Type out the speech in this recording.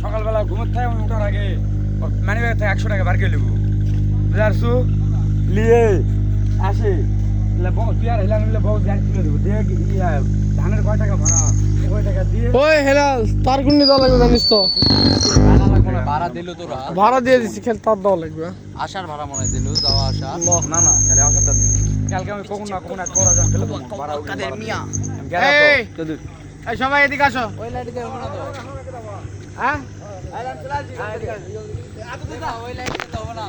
সকালবেলা ঘুমোর থাকে উঠার আগে মানি ব্যাগ থেকে 100 টাকা বার করে নেবো বুঝারছু লিয়ে আসে তুই আর হেলা নিলে বহু ধ্যান তুলে দেবো দেখ ধানের কয় টাকা ভাড়া কয় টাকা দিয়ে ওই হেলাল তার কোন দেওয়া লাগবে জানিস তো ভাড়া দিল তোরা ভাড়া দিয়ে দিছি খেল তার দেওয়া লাগবে আসার ভাড়া মনে দিল যাওয়া আসা না না কালে আসার দাদি কালকে আমি কখন না কখন 1000 ফেলে দেবো ভাড়া কাদের মিয়া এই সবাই এদিকে আসো ওই লাইট দিয়ে মনে তো হ্যাঁ ওই লাইট দিয়ে দাও না